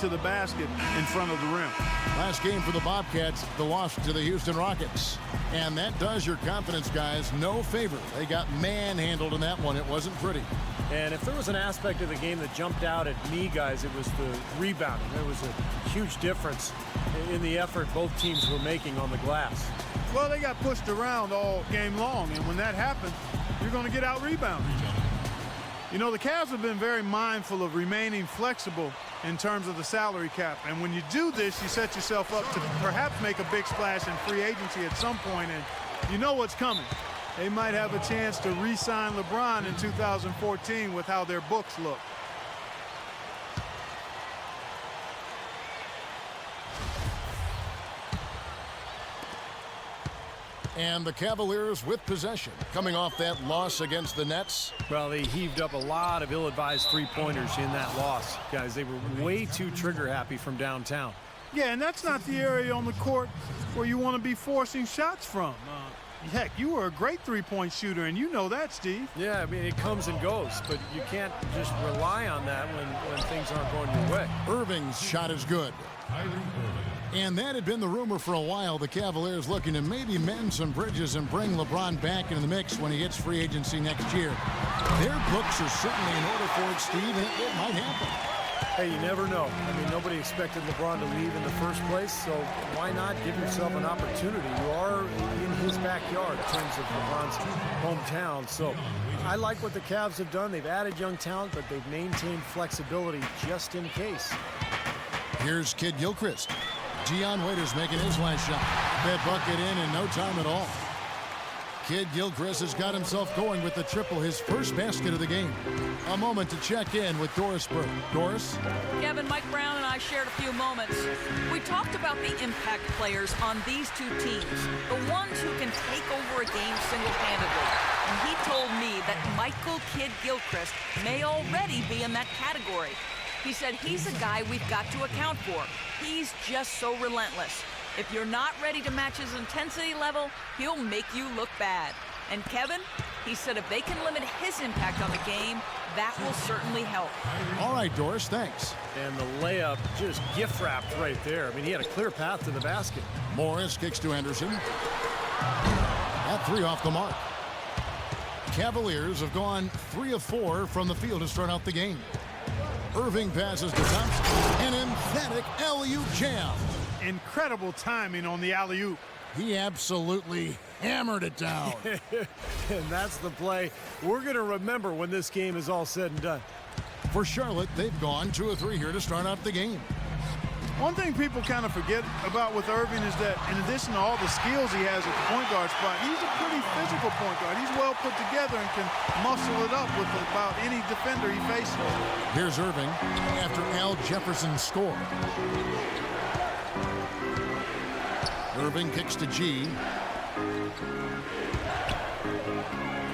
to the basket in front of the rim. Last game for the Bobcats, the loss to the Houston Rockets. And that does your confidence guys no favor. They got manhandled in that one. It wasn't pretty. And if there was an aspect of the game that jumped out at me, guys, it was the rebounding. There was a huge difference in the effort both teams were making on the glass. Well, they got pushed around all game long, and when that happens, you're going to get out-rebounded. You know, the Cavs have been very mindful of remaining flexible in terms of the salary cap. And when you do this, you set yourself up to perhaps make a big splash in free agency at some point, and you know what's coming. They might have a chance to re-sign LeBron in 2014 with how their books look. And the Cavaliers with possession, coming off that loss against the Nets. Well, they heaved up a lot of ill-advised three-pointers in that loss. Guys, they were way too trigger-happy from downtown. Yeah, and that's not the area on the court where you want to be forcing shots from. Heck, you were a great three-point shooter, and you know that, Steve. Yeah, I mean, it comes and goes, but you can't just rely on that when things aren't going your way. Irving's shot is good. And that had been the rumor for a while. The Cavaliers looking to maybe mend some bridges and bring LeBron back into the mix when he hits free agency next year. Their books are certainly in order for it, Steve, and it might happen. Hey, you never know. I mean, nobody expected LeBron to leave in the first place, so why not give yourself an opportunity? You are in his backyard in terms of LeBron's hometown, so I like what the Cavs have done. They've added young talent, but they've maintained flexibility just in case. Here's Kid Gilchrist. Dion Waiters making his last shot. That bucket in no time at all. Kid Gilchrist has got himself going with the triple, his first basket of the game. A moment to check in with Doris Burke. Doris? Kevin, Mike Brown and I shared a few moments. We talked about the impact players on these two teams, the ones who can take over a game single-handedly. And he told me that Michael Kid Gilchrist may already be in that category. He said he's a guy we've got to account for. He's just so relentless. If you're not ready to match his intensity level, he'll make you look bad. And Kevin, he said if they can limit his impact on the game, that will certainly help. All right, Doris, thanks. And the layup just gift-wrapped right there. I mean, he had a clear path to the basket. Morris kicks to Henderson. That three off the mark. Cavaliers have gone 3 of 4 from the field to start out the game. Irving passes to Thompson. An emphatic alley-oop jam. Incredible timing on the alley-oop. He absolutely hammered it down. And that's the play we're going to remember when this game is all said and done. For Charlotte, they've gone 2 of 3 here to start out the game. One thing people kind of forget about with Irving is that in addition to all the skills he has at the point guard spot, he's a pretty physical point guard. He's well put together and can muscle it up with about any defender he faces. Here's Irving after Al Jefferson's score. Irving kicks to G.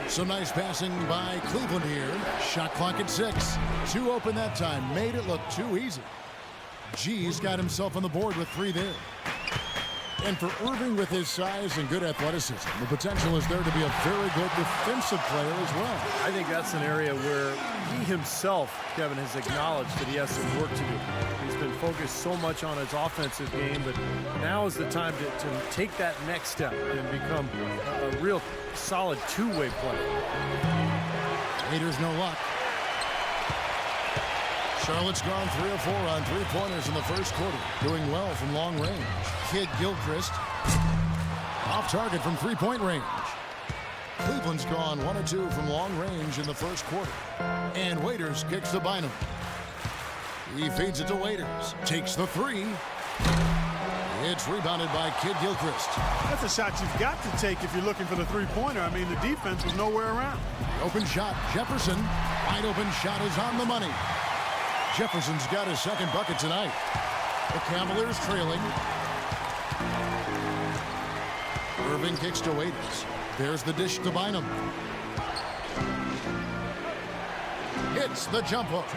Some nice passing by Cleveland here. Shot clock at 6. 2 open that time. Made it look too easy. G's got himself on the board with 3 there. And for Irving with his size and good athleticism, the potential is there to be a very good defensive player as well. I think that's an area where he himself, Kevin, has acknowledged that he has some work to do. He's been focused so much on his offensive game, but now is the time to take that next step and become a real solid two-way player. Raiders no luck. Charlotte's gone 3 of 4 on 3-pointers in the first quarter. Doing well from long range. Kid Gilchrist off target from 3-point range. Cleveland's gone 1 of 2 from long range in the first quarter. And Waiters kicks to Bynum. He feeds it to Waiters. Takes the 3. It's rebounded by Kid Gilchrist. That's a shot you've got to take if you're looking for the three-pointer. I mean, the defense was nowhere around. The open shot. Jefferson. Wide open shot is on the money. Jefferson's got his second bucket tonight. The Cavaliers trailing. Irving kicks to Waiters. There's the dish to Bynum. Hits the jump hook.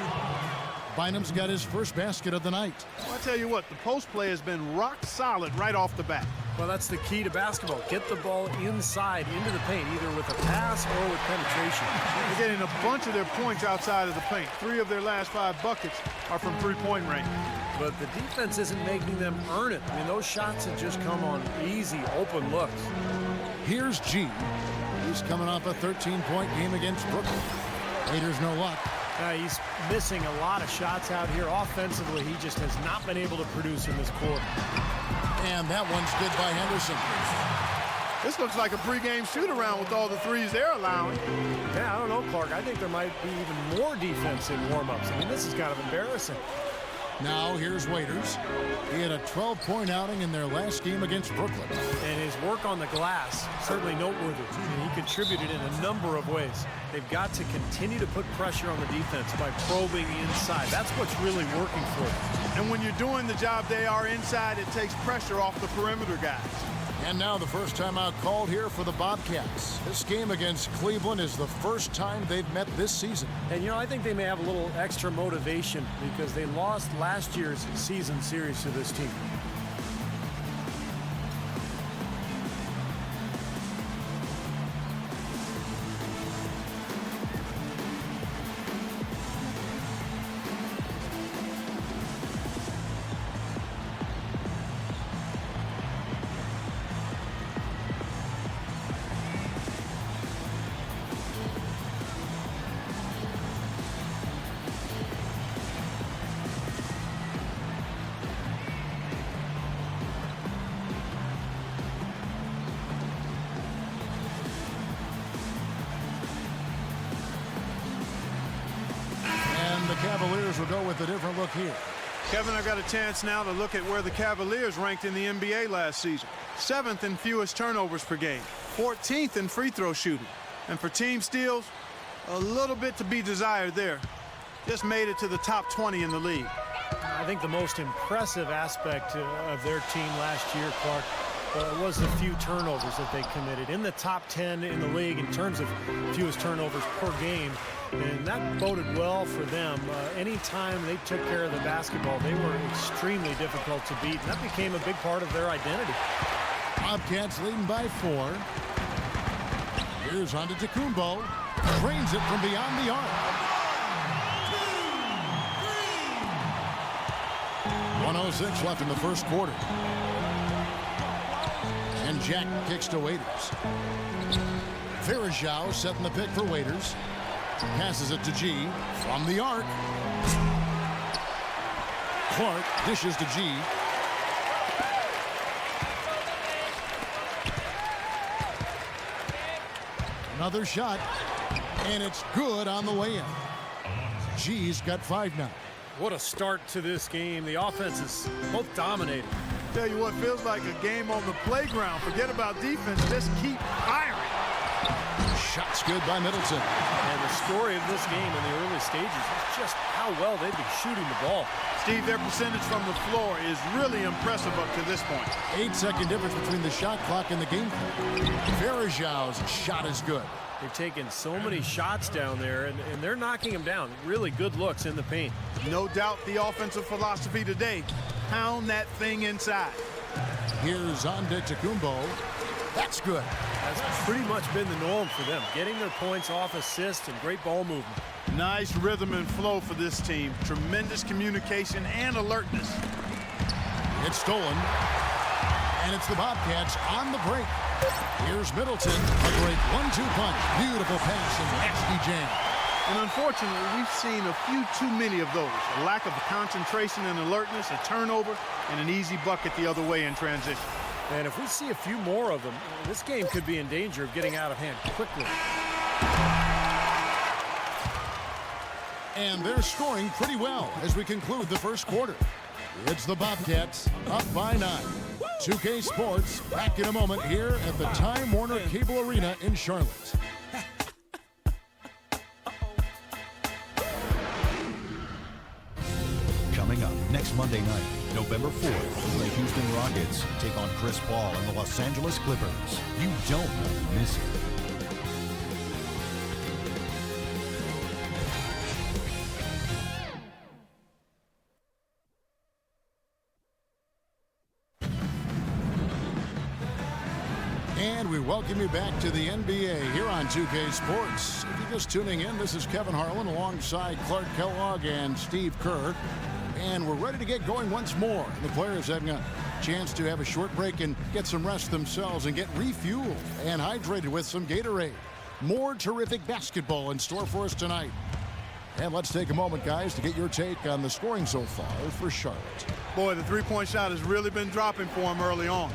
Bynum's got his first basket of the night. Well, I tell you what, the post play has been rock solid right off the bat. Well, that's the key to basketball. Get the ball inside, into the paint, either with a pass or with penetration. They're getting a bunch of their points outside of the paint. 3 of their last 5 buckets are from three-point range. but the defense isn't making them earn it. I mean, those shots have just come on easy, open looks. Here's G. He's coming off a 13-point game against Brooklyn. Raiders no luck. He's missing a lot of shots out here. Offensively, he just has not been able to produce in this quarter. And that one's good by Henderson. This looks like a pregame shoot-around with all the threes they're allowing. Yeah, I don't know, Clark. I think there might be even more defense in warm-ups. I mean, this is kind of embarrassing. Now here's Waiters. He had a 12-point outing in their last game against Brooklyn. And his work on the glass, certainly noteworthy. He contributed in a number of ways. They've got to continue to put pressure on the defense by probing inside. That's what's really working for them. And when you're doing the job they are inside, it takes pressure off the perimeter guys. And now the first timeout called here for the Bobcats. This game against Cleveland is the first time they've met this season. And, you know, I think they may have a little extra motivation because they lost last year's season series to this team. The Cavaliers will go with a different look here. Kevin, I've got a chance now to look at where the Cavaliers ranked in the NBA last season. 7th in fewest turnovers per game, 14th in free throw shooting. And for team steals, a little bit to be desired there. Just made it to the top 20 in the league. I think the most impressive aspect of their team last year, Clark, was the few turnovers that they committed. In the top 10 in the league in terms of fewest turnovers per game. And that boded well for them. Anytime they took care of the basketball, they were extremely difficult to beat. And that became a big part of their identity. Bobcats leading by 4. Here's Antetokounmpo. Drains it from beyond the arc. 1:06 left in the first quarter. And Jack kicks to Waiters. Varejao setting the pick for Waiters. Passes it to G from the arc. Clark dishes to G. Another shot, and it's good on the way in. G's got 5 now. What a start to this game. The offense is both dominated. Tell you what, feels like a game on the playground. Forget about defense, just keep firing. Shot's good by Middleton. And the story of this game in the early stages is just how well they've been shooting the ball. Steve, their percentage from the floor is really impressive up to this point. 8-second difference between the shot clock and the game clock. Varejao's shot is good. They've taken so many shots down there, and they're knocking them down. Really good looks in the paint. No doubt the offensive philosophy today, pound that thing inside. Here's Antetokounmpo. That's good. That's pretty much been the norm for them, getting their points off assists and great ball movement. Nice rhythm and flow for this team. Tremendous communication and alertness. It's stolen, and it's the Bobcats on the break. Here's Middleton, a great 1-2 punch. Beautiful pass and nasty jam. And unfortunately, we've seen a few too many of those. A lack of concentration and alertness, a turnover, and an easy bucket the other way in transition. And if we see a few more of them, this game could be in danger of getting out of hand quickly. And they're scoring pretty well as we conclude the first quarter. It's the Bobcats up by 9. 2K Sports back in a moment here at the Time Warner Cable Arena in Charlotte. Coming up next Monday night, November 4th, the Houston Rockets take on Chris Paul and the Los Angeles Clippers. You don't want to miss it. And we welcome you back to the NBA here on 2K Sports. If you're just tuning in, this is Kevin Harlan alongside Clark Kellogg and Steve Kerr. And we're ready to get going once more. The players having a chance to have a short break and get some rest themselves and get refueled and hydrated with some Gatorade. More terrific basketball in store for us tonight. And let's take a moment, guys, to get your take on the scoring so far for Charlotte. Boy, the three-point shot has really been dropping for them early on.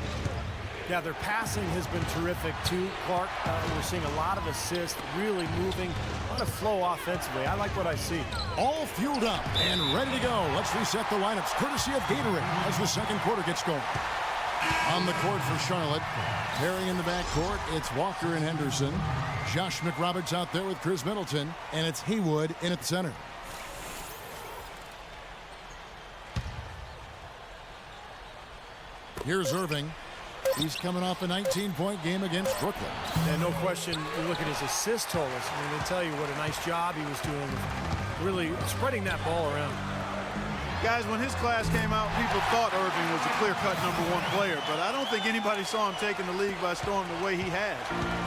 Yeah, their passing has been terrific, too, Clark. We're seeing a lot of assists, really moving, a lot of flow offensively. I like what I see. All fueled up and ready to go. Let's reset the lineups, courtesy of Gatorade, as the second quarter gets going. On the court for Charlotte, Perry in the backcourt, it's Walker and Henderson. Josh McRoberts out there with Chris Middleton, and it's Haywood in at the center. Here's Irving. He's coming off a 19-point game against Brooklyn. And no question, you look at his assist totals. I mean, they tell you what a nice job he was doing with really spreading that ball around. Guys, when his class came out, people thought Irving was a clear-cut #1 player, but I don't think anybody saw him taking the league by storm the way he has.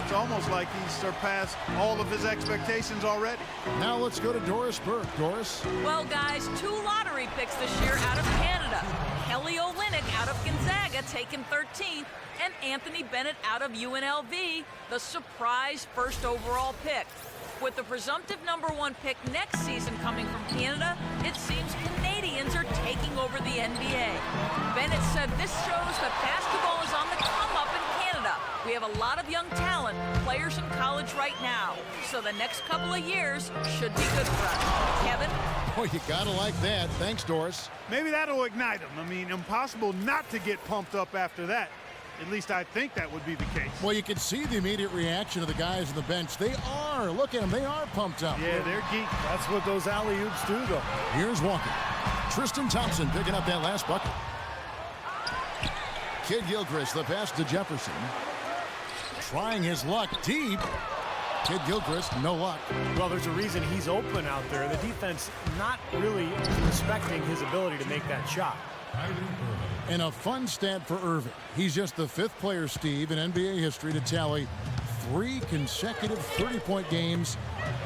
It's almost like he's surpassed all of his expectations already. Now let's go to Doris Burke. Doris? Well, guys, 2 lottery picks this year out of Canada. Kelly Olynyk out of Gonzaga, taken 13th, and Anthony Bennett out of UNLV, the surprise first overall pick. With the presumptive #1 pick next season coming from Canada, it seems Canadians are taking over the NBA. Bennett said this shows that basketball is on the come up in Canada. We have a lot of young talent, players in college right now. So the next couple of years should be good for us. Kevin? Oh, you gotta like that. Thanks, Doris. Maybe that'll ignite him. I mean, impossible not to get pumped up after that. At least I think that would be the case. Well, you can see the immediate reaction of the guys on the bench. They are. Look at them. They are pumped up. Yeah, they're geeked. That's what those alley-oops do, though. Here's Walker. Tristan Thompson picking up that last bucket. Kid Gilchrist, the pass to Jefferson. Trying his luck deep. Kid Gilchrist, no luck. Well, there's a reason he's open out there. The defense not really respecting his ability to make that shot. And a fun stat for Irving. He's just the 5th player, Steve, in NBA history to tally 3 consecutive 30-point games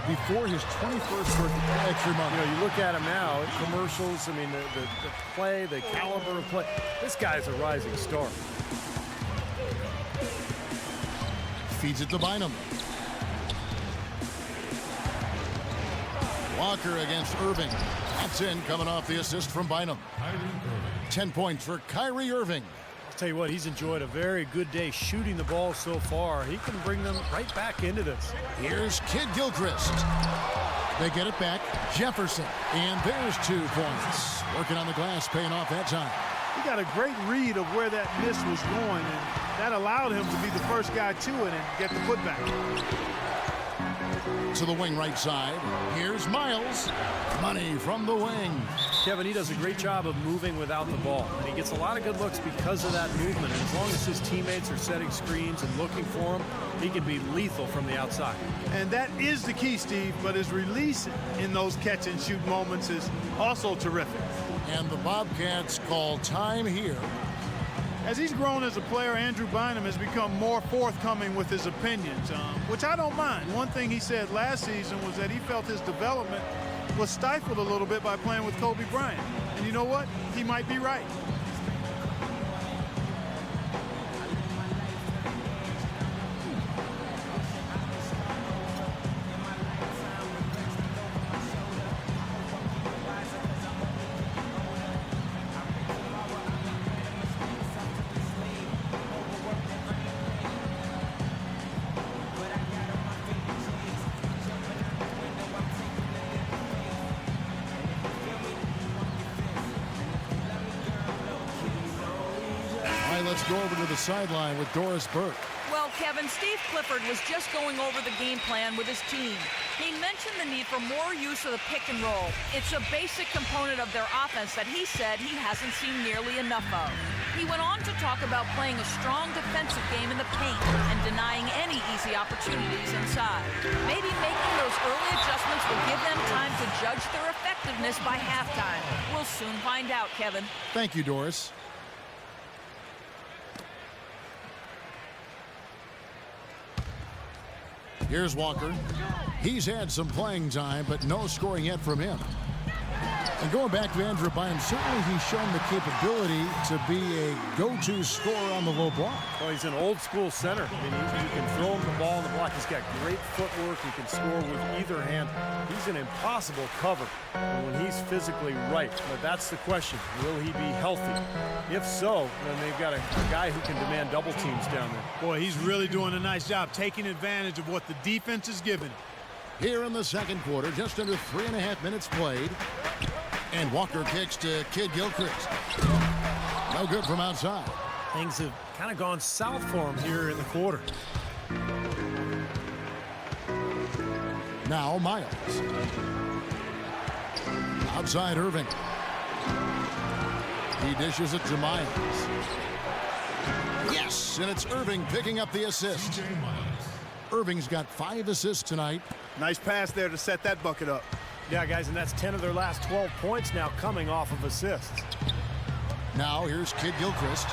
before his 21st birthday. Extra month. You know, you look at him now, commercials, I mean, the play, the caliber of play. This guy's a rising star. Feeds it to Bynum. Walker against Irving. That's in, coming off the assist from Bynum. 10 points for Kyrie Irving. I'll tell you what, he's enjoyed a very good day shooting the ball so far. He can bring them right back into this. Here's Kid Gilchrist. They get it back. Jefferson. And there's 2 points. Working on the glass, paying off that time. He got a great read of where that miss was going, and that allowed him to be the first guy to it and get the putback. To the wing right side. Here's Miles. Money from the wing. Kevin, he does a great job of moving without the ball, and he gets a lot of good looks because of that movement. And as long as his teammates are setting screens and looking for him, he can be lethal from the outside. And that is the key, Steve, but his release in those catch-and-shoot moments is also terrific. And the Bobcats call time here. As he's grown as a player, Andrew Bynum has become more forthcoming with his opinions, which I don't mind. One thing he said last season was that he felt his development was stifled a little bit by playing with Kobe Bryant. And you know what? He might be right. Let's go over to the sideline with Doris Burke. Well, Kevin, Steve Clifford was just going over the game plan with his team. He mentioned the need for more use of the pick and roll. It's a basic component of their offense that he said he hasn't seen nearly enough of. He went on to talk about playing a strong defensive game in the paint and denying any easy opportunities inside. Maybe making those early adjustments will give them time to judge their effectiveness by halftime. We'll soon find out, Kevin. Thank you, Doris. Here's Walker. He's had some playing time, but no scoring yet from him. And going back to Andrew Bynum, certainly he's shown the capability to be a go-to scorer on the low block. Well, he's an old-school center. I mean, you can throw him the ball on the block. He's got great footwork. He can score with either hand. He's an impossible cover when he's physically right. But that's the question. Will he be healthy? If so, then they've got a guy who can demand double teams down there. Boy, he's really doing a nice job taking advantage of what the defense is giving him. Here in the second quarter, just under 3.5 minutes played. And Walker kicks to Kid Gilchrist. No good from outside. Things have kind of gone south for him here in the quarter. Now Miles. Outside Irving. He dishes it to Miles. Yes, and it's Irving picking up the assist. Irving's got 5 assists tonight. Nice pass there to set that bucket up. Yeah, guys, and that's 10 of their last 12 points now coming off of assists. Now here's Kid Gilchrist.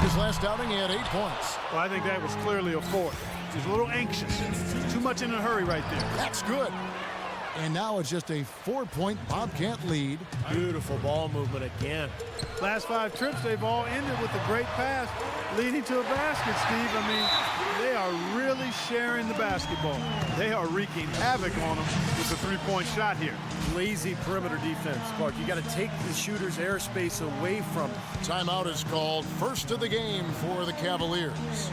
His last outing, he had 8 points. Well, I think that was clearly a fourth. He's a little anxious. Too much in a hurry right there. That's good. And now it's just a 4-point Bobcat lead. Beautiful ball movement again. Last 5 trips, they've all ended with a great pass leading to a basket, Steve. I mean, they are really sharing the basketball. They are wreaking havoc on them with the three-point shot here. Lazy perimeter defense, Clark. You got to take the shooter's airspace away from them. Timeout is called. First of the game for the Cavaliers.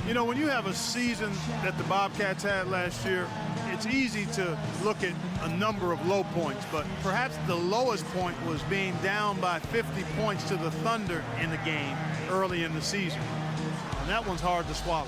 You know, when you have a season that the Bobcats had last year, it's easy to look at a number of low points, but perhaps the lowest point was being down by 50 points to the Thunder in the game early in the season. And that one's hard to swallow.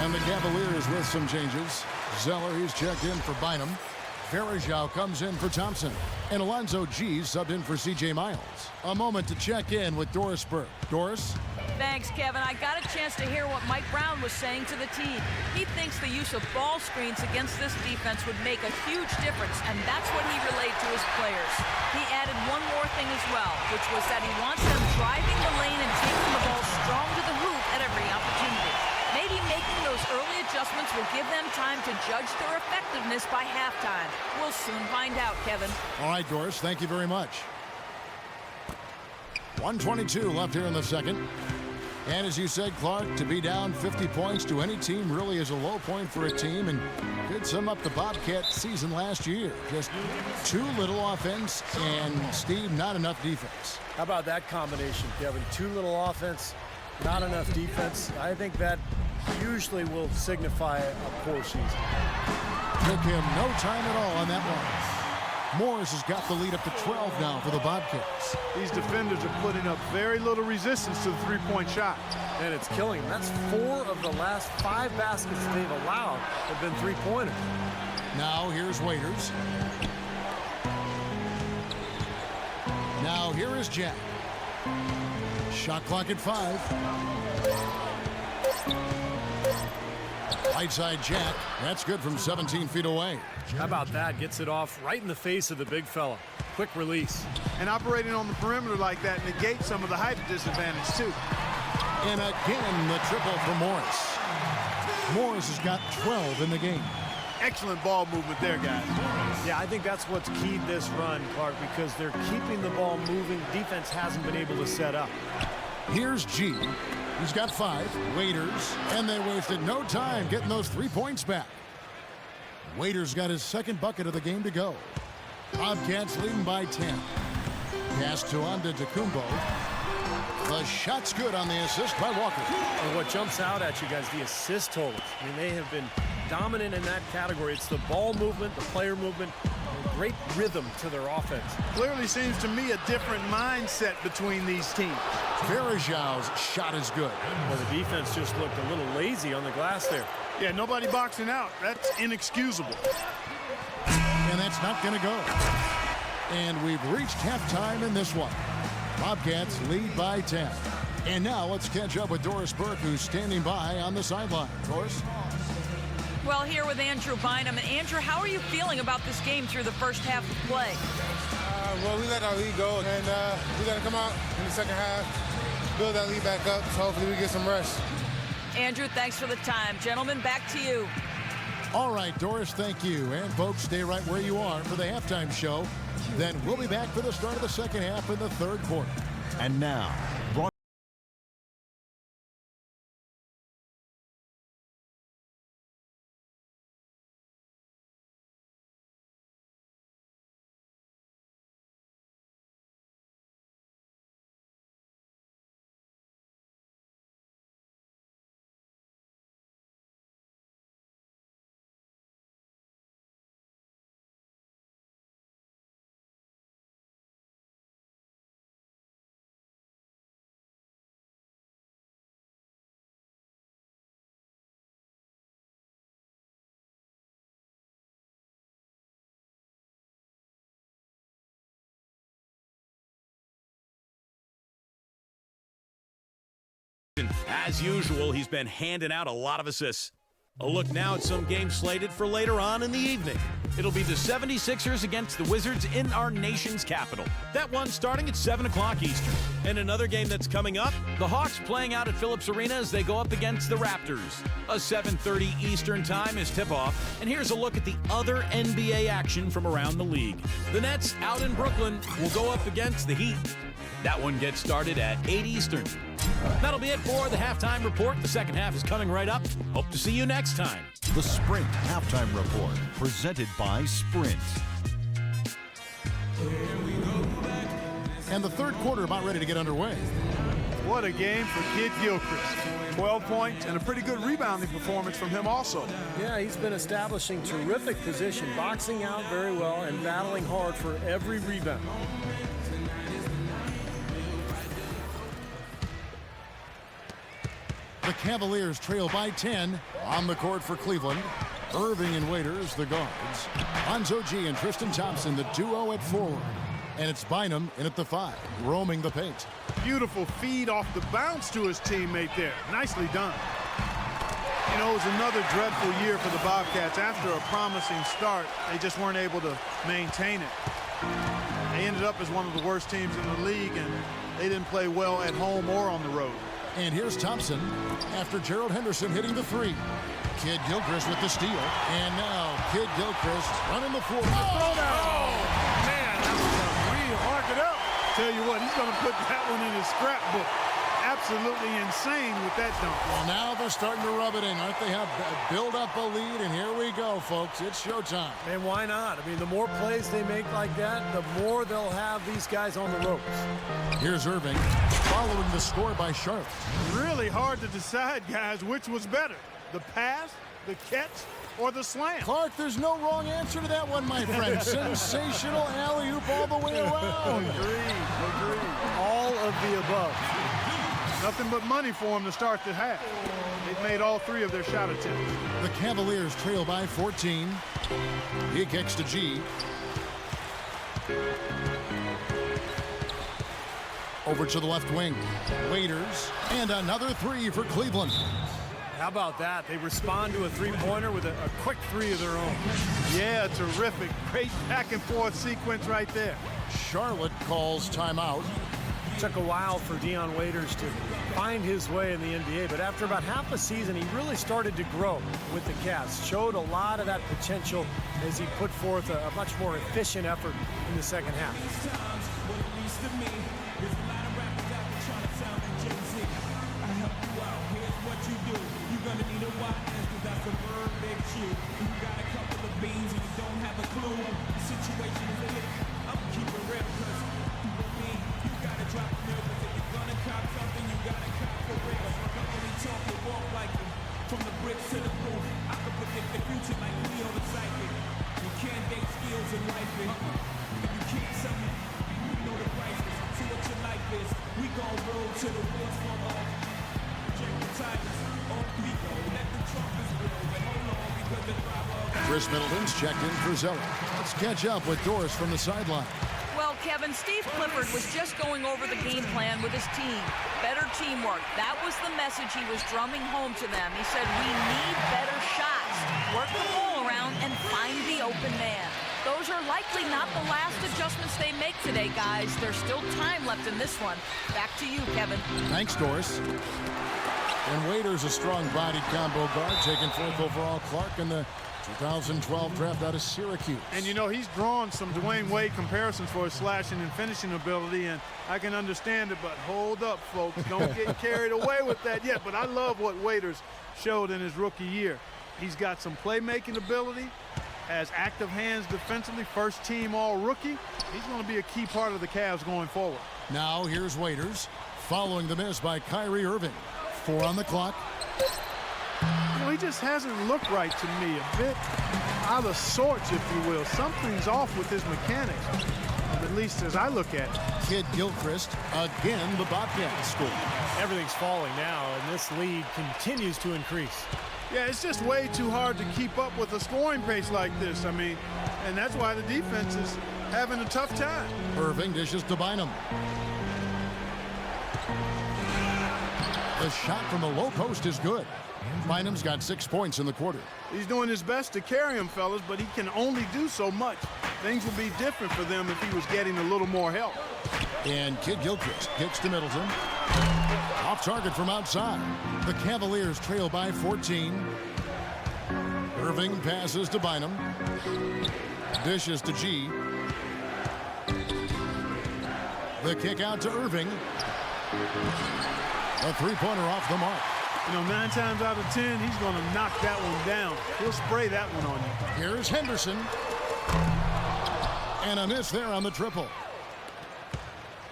And the Cavaliers with some changes. Zeller, he's checked in for Bynum. Varejao comes in for Thompson. And Alonzo G subbed in for C.J. Miles. A moment to check in with Doris Burke. Doris? Thanks, Kevin. I got a chance to hear what Mike Brown was saying to the team. He thinks the use of ball screens against this defense would make a huge difference, and that's what he relayed to his players. He added one more thing as well, which was that he wants them driving the lane and taking the ball strong to the hoop at every opportunity. Maybe making those early adjustments will give them time to judge their effectiveness by halftime. We'll soon find out, Kevin. All right, Doris, thank you very much. 1:22 left here in the second. And as you said, Clark, to be down 50 points to any team really is a low point for a team, and could sum up the Bobcat season last year. Just too little offense and, Steve, not enough defense. How about that combination, Kevin? Too little offense, not enough defense. I think that usually will signify a poor season. Took him no time at all on that one. Morris has got the lead up to 12 now for the Bobcats. These defenders are putting up very little resistance to the three-point shot. And it's killing them. That's 4 of the last 5 baskets they've allowed have been three-pointers. Now here's Waiters. Now here is Jack. Shot clock at 5. Right side Jack. That's good from 17 feet away. How about that? Gets it off right in the face of the big fella. Quick release. And operating on the perimeter like that negates some of the height disadvantage, too. And again, the triple for Morris. Morris has got 12 in the game. Excellent ball movement there, guys. Yeah, I think that's what's keyed this run, Clark, because they're keeping the ball moving. Defense hasn't been able to set up. Here's G. He's got 5. Waiters. And they wasted no time getting those 3 points back. Waiters got his second bucket of the game to go. Bobcats leading by 10. Pass to Antetokounmpo. The shot's good on the assist by Walker. And what jumps out at you guys, the assist totals. I mean, they have been dominant in that category. It's the ball movement, the player movement, and great rhythm to their offense. Clearly seems to me a different mindset between these teams. Varejao's shot is good. Well, the defense just looked a little lazy on the glass there. Yeah, nobody boxing out. That's inexcusable. that's not going to go. And we've reached halftime in this one. Bobcats lead by 10. And now let's catch up with Doris Burke, who's standing by on the sideline. Doris? Well, here with Andrew Bynum. And Andrew, how are you feeling about this game through the first half of play? Well, we let our lead go, and we got to come out in the second half, build that lead back up, so hopefully we get some rest. Andrew, thanks for the time. Gentlemen, back to you. All right, Doris, thank you. And folks, stay right where you are for the halftime show. Then we'll be back for the start of the second half in the third quarter. And now, as usual, he's been handing out a lot of assists. A look now at some games slated for later on in the evening. It'll be the 76ers against the Wizards in our nation's capital. That one starting at 7 o'clock Eastern. And another game that's coming up, the Hawks playing out at Phillips Arena as they go up against the Raptors. A 7:30 Eastern time is tip-off. And here's a look at the other NBA action from around the league. The Nets out in Brooklyn will go up against the Heat. That one gets started at 8 Eastern. That'll be it for the halftime report. The second half is coming right up. Hope to see you next time. the Sprint Halftime Report, presented by Sprint. And the third quarter about ready to get underway. What a game for Kid Gilchrist. 12 points and a pretty good rebounding performance from him also. Yeah, he's been establishing terrific position, boxing out very well and battling hard for every rebound. The Cavaliers trail by 10 on the court for Cleveland. Irving and Waiters, the guards. Lonzo G and Tristan Thompson, the duo at forward. And it's Bynum in at the 5, roaming the paint. Beautiful feed off the bounce to his teammate there. Nicely done. You know, it was another dreadful year for the Bobcats. After a promising start, they just weren't able to maintain it. They ended up as one of the worst teams in the league, and they didn't play well at home or on the road. And here's Thompson after Gerald Henderson hitting the 3. Kid Gilchrist with the steal. And now Kid Gilchrist running the floor. Mark it up. Tell you what, he's going to put that one in his scrapbook. Absolutely insane with that dunk. Well, now they're starting to rub it in, aren't they? Have build up a lead, and here we go, folks. It's showtime. And why not? I mean, the more plays they make like that, the more they'll have these guys on the ropes. Here's Irving following the score by Sharp. Really hard to decide, guys, which was better. The pass, the catch, or the slam? Clark, there's no wrong answer to that one, my friend. Sensational alley-oop all the way around. Agreed. All of the above. Nothing but money for them to start the half. They've made all 3 of their shot attempts. The Cavaliers trail by 14. He kicks to G. Over to the left wing. Waiters. And another 3 for Cleveland. How about that? They respond to a three-pointer with a quick 3 of their own. Yeah, terrific. Great back-and-forth sequence right there. Charlotte calls timeout. Took a while for Dion Waiters to find his way in the NBA, but after about half a season, he really started to grow with the Cavs. Showed a lot of that potential as he put forth a much more efficient effort in the second half. Chris Middleton's checked in for Zeller. Let's catch up with Doris from the sideline. Well, Kevin, Steve Clifford was just going over the game plan with his team. Better teamwork. That was the message he was drumming home to them. He said, we need better shots. Work the ball around and find the open man. Those are likely not the last adjustments they make today, guys. There's still time left in this one. Back to you, Kevin. Thanks, Doris. And Waiters, a strong-bodied combo guard, taking 4th overall. Clark in the 2012 draft out of Syracuse. And you know, he's drawn some Dwayne Wade comparisons for his slashing and finishing ability, and I can understand it, but hold up, folks. Don't get carried away with that yet. But I love what Waiters showed in his rookie year. He's got some playmaking ability, has active hands defensively, first team all-rookie. He's going to be a key part of the Cavs going forward. Now here's Waiters, following the miss by Kyrie Irving. 4 on the clock. You know, he just hasn't looked right to me. A bit out of sorts, if you will. Something's off with his mechanics, at least as I look at it. Kid Gilchrist, again the Bobcats score. Everything's falling now, and this lead continues to increase. Yeah, it's just way too hard to keep up with a scoring pace like this. I mean, and that's why the defense is having a tough time. Irving dishes to Bynum. The shot from the low post is good. Bynum's got 6 points in the quarter. He's doing his best to carry him, fellas, but he can only do so much. Things would be different for them if he was getting a little more help. And Kid Gilchrist kicks to Middleton. Off target from outside. The Cavaliers trail by 14. Irving passes to Bynum. Dishes to G. The kick out to Irving. A three-pointer off the mark. You know, 9 times out of 10, he's going to knock that one down. He'll spray that one on you. Here's Henderson. And a miss there on the triple.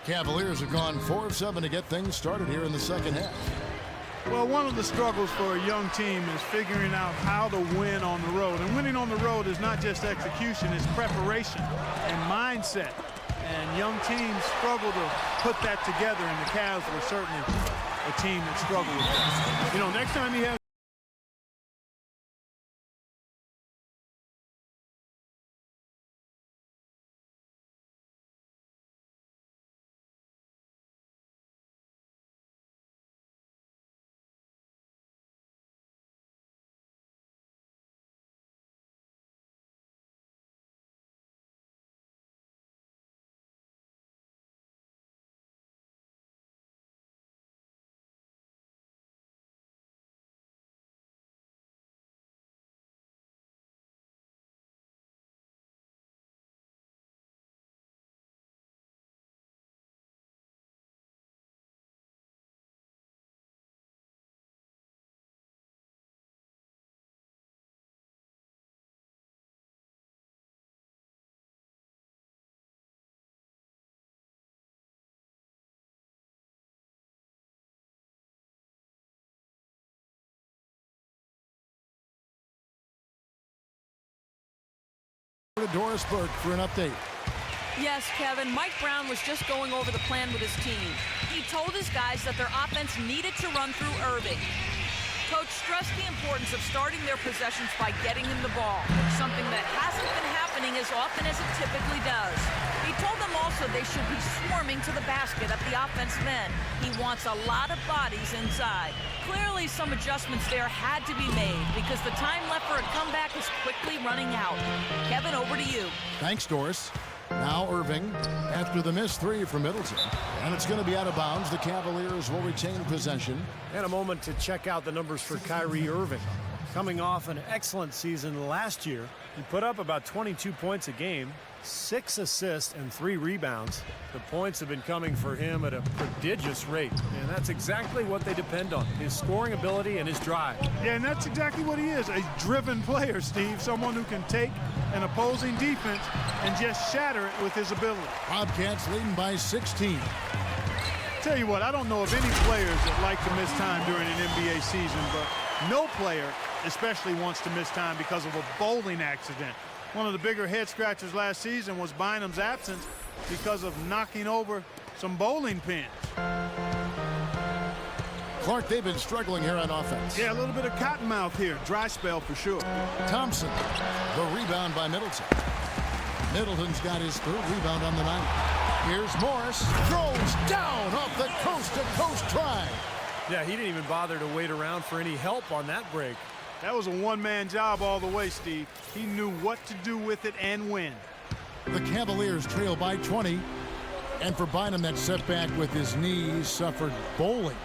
Cavaliers have gone 4 of 7 to get things started here in the second half. Well, one of the struggles for a young team is figuring out how to win on the road. And winning on the road is not just execution, it's preparation and mindset. And young teams struggle to put that together, and the Cavs were certainly a team that struggled with that. You know, next time he has Doris Burke for an update. Yes, Kevin, Mike Brown was just going over the plan with his team. He told his guys that their offense needed to run through Irving. Coach stressed the importance of starting their possessions by getting him the ball, something that hasn't been happening as often as it typically does. He told them also they should be swarming to the basket at the offensive end. He wants a lot of bodies inside. Clearly, some adjustments there had to be made because the time left for a comeback is quickly running out. Kevin, over to you. Thanks, Doris. Now Irving after the missed 3 from Middleton. And it's going to be out of bounds. The Cavaliers will retain possession. And a moment to check out the numbers for Kyrie Irving. Coming off an excellent season last year, he put up about 22 points a game, 6 assists and 3 rebounds. The points have been coming for him at a prodigious rate, and that's exactly what they depend on, his scoring ability and his drive. Yeah, and that's exactly what he is, a driven player, Steve, someone who can take an opposing defense and just shatter it with his ability. Bobcats leading by 16. Tell you what, I don't know of any players that like to miss time during an NBA season, but no player especially wants to miss time because of a bowling accident. One of the bigger head scratchers last season was Bynum's absence because of knocking over some bowling pins. Clark, they've been struggling here on offense. Yeah, a little bit of cottonmouth here. Dry spell for sure. Thompson, the rebound by Middleton. Middleton's got his third rebound on the night. Here's Morris. Throws down off the coast-to-coast try. Yeah, he didn't even bother to wait around for any help on that break. That was a one-man job all the way, Steve. He knew what to do with it and when. The Cavaliers trail by 20. And for Bynum, that setback with his knees suffered bowling.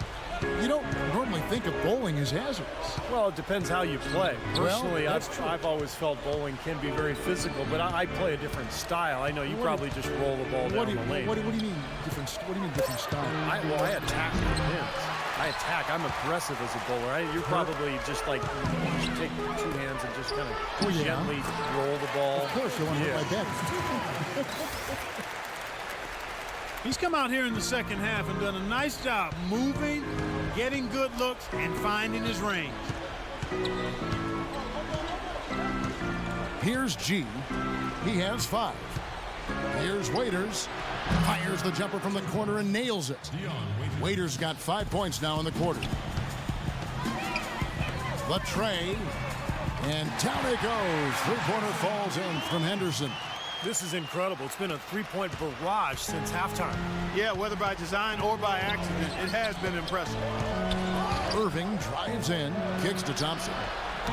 You don't normally think of bowling as hazardous. Well, it depends how you play. Personally, Well, that's true. I've always felt bowling can be very physical, but I play a different style. I know you probably just roll the ball down the lane. What do you mean different? What do you mean different style? I attack the pins. I attack. I'm aggressive as a bowler. You're probably just like you take two hands and just kind of gently roll the ball. Of course, you want to hit my back. He's come out here in the second half and done a nice job moving, getting good looks, and finding his range. Here's G. He has 5. Here's Waiters. Fires the jumper from the corner and nails it. Waiters got 5 points now in the quarter. The tray. And down it goes. Three-pointer falls in from Henderson. This is incredible. It's been a three-point barrage since halftime. Yeah, whether by design or by accident, it has been impressive. Irving drives in, kicks to Thompson,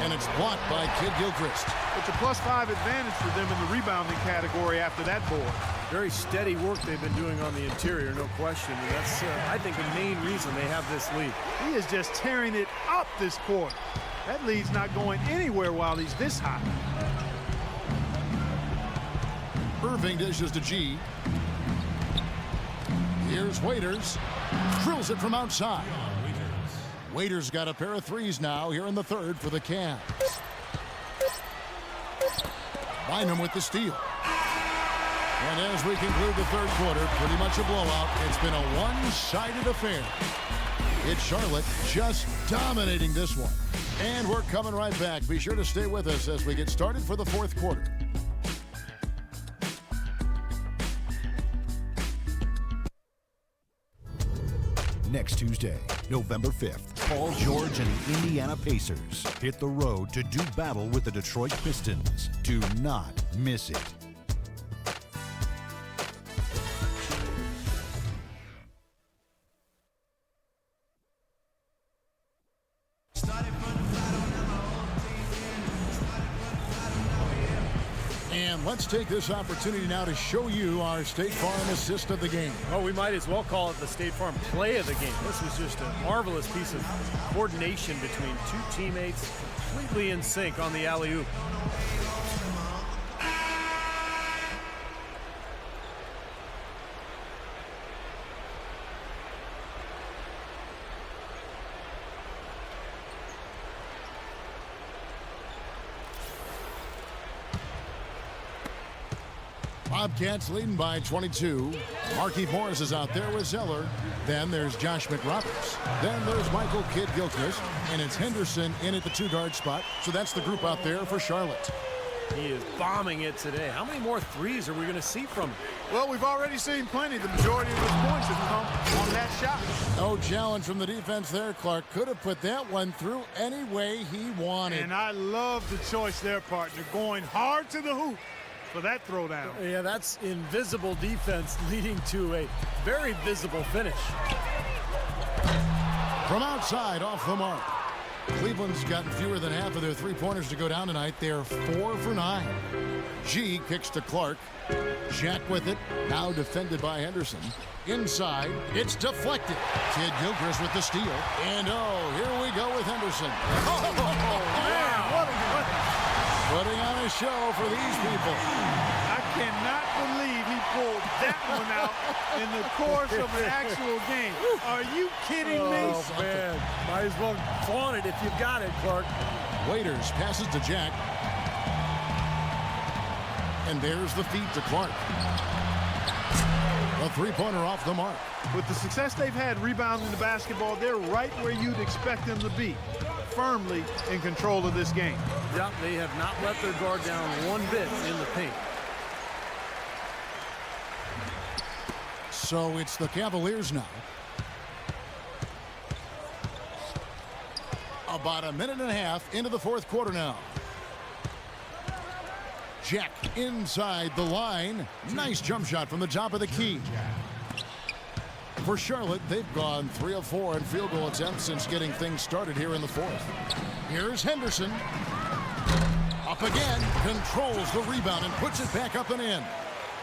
and it's blocked by Kid Gilchrist. It's a +5 advantage for them in the rebounding category after that board. Very steady work they've been doing on the interior, no question. And that's, I think, the main reason they have this lead. He is just tearing it up this quarter. That lead's not going anywhere while he's this hot. Irving dishes to G. Here's Waiters. Drills it from outside. Waiters got a pair of threes now here in the third for the Cavs. Bynum with the steal. And as we conclude the third quarter, pretty much a blowout. It's been a one-sided affair. It's Charlotte just dominating this one. And we're coming right back. Be sure to stay with us as we get started for the fourth quarter. Next Tuesday, November 5th, Paul George and the Indiana Pacers hit the road to do battle with the Detroit Pistons. Do not miss it. And let's take this opportunity now to show you our State Farm assist of the game. Well, we might as well call it the State Farm play of the game. This was just a marvelous piece of coordination between two teammates, completely in sync on the alley-oop. Bobcats leading by 22. Markieff Morris is out there with Zeller. Then there's Josh McRoberts. Then there's Michael Kidd Gilchrist. And it's Henderson in at the 2-guard spot. So that's the group out there for Charlotte. He is bombing it today. How many more threes are we going to see from him? Well, we've already seen plenty. The majority of his points have come on that shot. No challenge from the defense there. Clark could have put that one through any way he wanted. And I love the choice there, partner. Going hard to the hoop for that throwdown. Yeah, that's invisible defense leading to a very visible finish. From outside, off the mark. Cleveland's gotten fewer than half of their three-pointers to go down tonight. They're 4 for 9. G kicks to Clark. Jack with it. Now defended by Henderson. Inside, it's deflected. Kidd Gilchrist with the steal. And here we go with Henderson. Man, what a Putting on a show for these people. I cannot believe he pulled that one out in the course of an actual game. Are you kidding me? Oh, man. Might as well flaunt it if you've got it, Clark. Waiters passes to Jack. And there's the feed to Clark. A three-pointer off the mark. With the success they've had rebounding the basketball, they're right where you'd expect them to be, firmly in control of this game. Yeah, they have not let their guard down one bit in the paint. So it's the Cavaliers now. About a minute and a half into the fourth quarter now. Jack inside the line. Nice jump shot from the top of the key. For Charlotte, they've gone 3 of 4 in field goal attempts since getting things started here in the fourth. Here's Henderson. Up again, controls the rebound and puts it back up and in.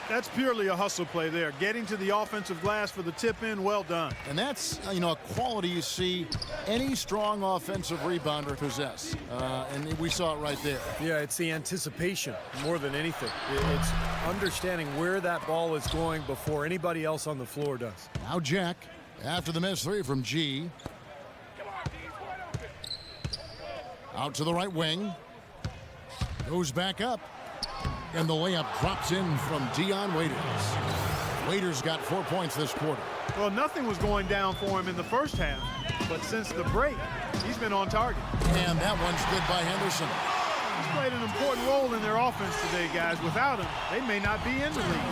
That's purely a hustle play there. Getting to the offensive glass for the tip in, well done. And that's, a quality you see any strong offensive rebounder possess. And we saw it right there. Yeah, it's the anticipation more than anything. It's understanding where that ball is going before anybody else on the floor does. Now Jack, after the missed 3 from G. Out to the right wing. Goes back up. And the layup drops in from Dion Waiters. Waiters got 4 points this quarter. Well, nothing was going down for him in the first half, but since the break, he's been on target. And that one's good by Henderson. He's played an important role in their offense today, guys. Without him, they may not be in the league.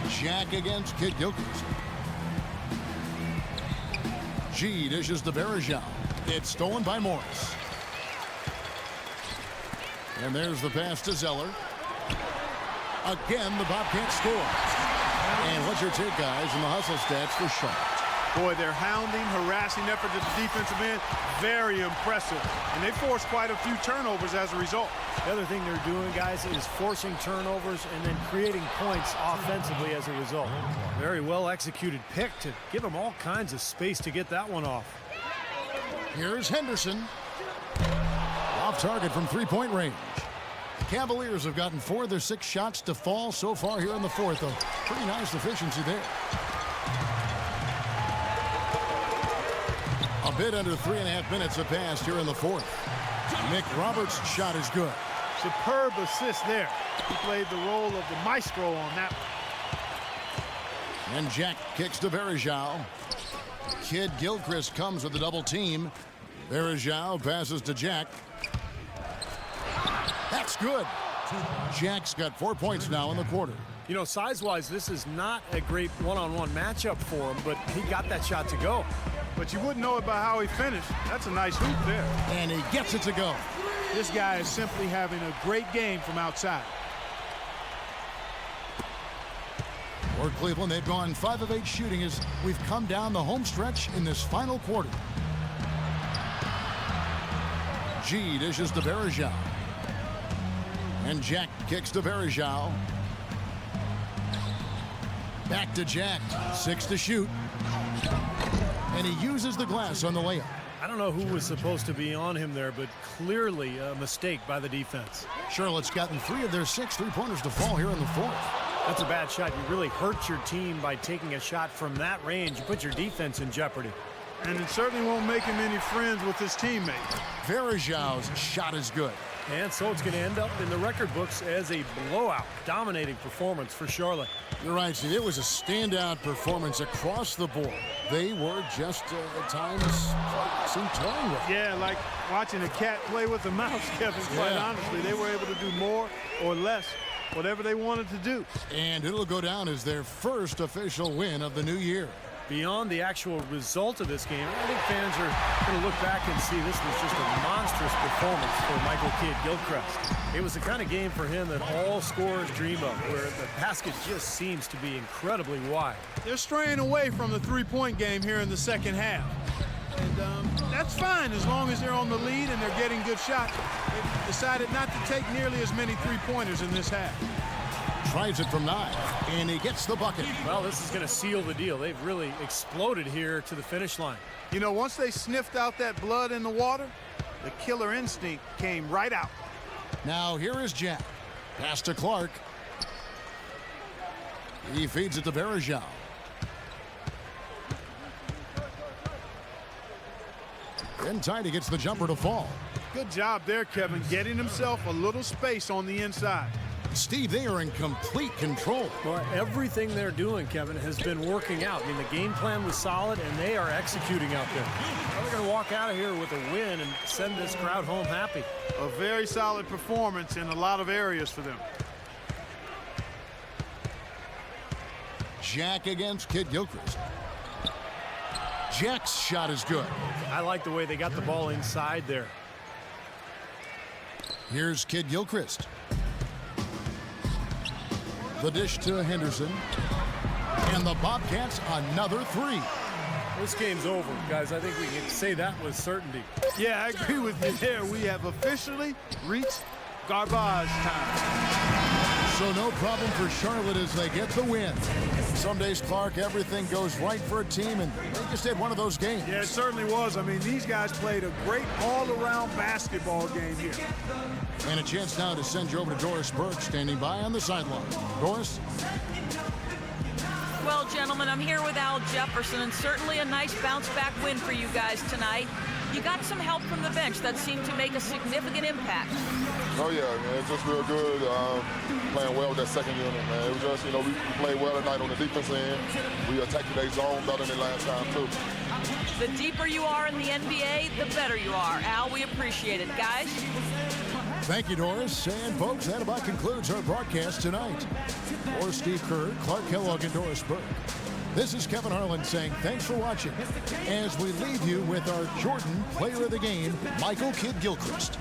Jack against Kid Gilchrist. G dishes to Bergeron. It's stolen by Morris. And there's the pass to Zeller. Again, the Bobcats score. And what's your take, guys, in the hustle stats for Charlotte? Boy, their hounding, harassing effort at the defensive end, very impressive. And they forced quite a few turnovers as a result. The other thing they're doing, guys, is forcing turnovers and then creating points offensively as a result. Very well executed pick to give them all kinds of space to get that one off. Here's Henderson. Off target from three-point range. The Cavaliers have gotten 4 of their 6 shots to fall so far here in the fourth. A pretty nice efficiency there. A bit under 3.5 minutes have passed here in the fourth. Nick Roberts' shot is good. Superb assist there. He played the role of the maestro on that one. And Jack kicks to Bergeron. Kid Gilchrist comes with a double team. Bergeron passes to Jack. That's good. Jack's got 4 points now in the quarter. You know, size-wise, this is not a great one-on-one matchup for him, but he got that shot to go. But you wouldn't know it by how he finished. That's a nice hoop there. And he gets it to go. This guy is simply having a great game from outside. For Cleveland, they've gone 5 of 8 shooting as we've come down the home stretch in this final quarter. G dishes to Bergeron. And Jack kicks to Bergeron. Back to Jack. 6 to shoot. And he uses the glass on the layup. I don't know who was supposed to be on him there, but clearly a mistake by the defense. Charlotte's gotten 3 of their 6 3-pointers to fall here in the fourth. That's a bad shot. You really hurt your team by taking a shot from that range. You put your defense in jeopardy. And it certainly won't make him any friends with his teammates. Bergeron's shot is good. And so it's going to end up in the record books as a blowout, dominating performance for Charlotte. You're right, Steve. It was a standout performance across the board. They were just, at times, seemed toying with it. Yeah, like watching a cat play with a mouse, Kevin, quite honestly. They were able to do more or less, whatever they wanted to do. And it'll go down as their first official win of the new year. Beyond the actual result of this game, I think fans are going to look back and see this was just a monstrous performance for Michael Kidd Gilchrist. It was the kind of game for him that all scorers dream of, where the basket just seems to be incredibly wide. They're straying away from the three-point game here in the second half. And that's fine as long as they're on the lead and they're getting good shots. They've decided not to take nearly as many three-pointers in this half. Tries it from 9, and he gets the bucket. Well, this is going to seal the deal. They've really exploded here to the finish line. You know, once they sniffed out that blood in the water, the killer instinct came right out. Now here is Jack. Pass to Clark. He feeds it to Bergeron. In tight, he gets the jumper to fall. Good job there, Kevin, getting himself a little space on the inside. Steve, they are in complete control. Well, everything they're doing, Kevin, has been working out. I mean, the game plan was solid, and they are executing out there. Well, they're going to walk out of here with a win and send this crowd home happy. A very solid performance in a lot of areas for them. Jack against Kid Gilchrist. Jack's shot is good. I like the way they got the ball inside there. Here's Kid Gilchrist. The dish to Henderson. And the Bobcats another three. This game's over, guys. I think we can say that with certainty. Yeah, I agree with you there. We have officially reached garbage time. So no problem for Charlotte as they get the win. Some days, Clark, everything goes right for a team, and they just had one of those games. Yeah, it certainly was. I mean, these guys played a great all-around basketball game here. And a chance now to send you over to Doris Burke, standing by on the sideline. Doris? Well, gentlemen, I'm here with Al Jefferson, and certainly a nice bounce-back win for you guys tonight. You got some help from the bench that seemed to make a significant impact. Oh, yeah, man, it's just real good. Playing well with that second unit, man. It was just, you know, we played well tonight on the defense end. We attacked today's zone better than last time, too. The deeper you are in the NBA, the better you are. Al, we appreciate it. Guys? Thank you, Doris. And, folks, that about concludes our broadcast tonight. For Steve Kerr, Clark Kellogg, and Doris Burke, this is Kevin Harlan saying thanks for watching as we leave you with our Jordan Player of the Game, Michael Kidd Gilchrist.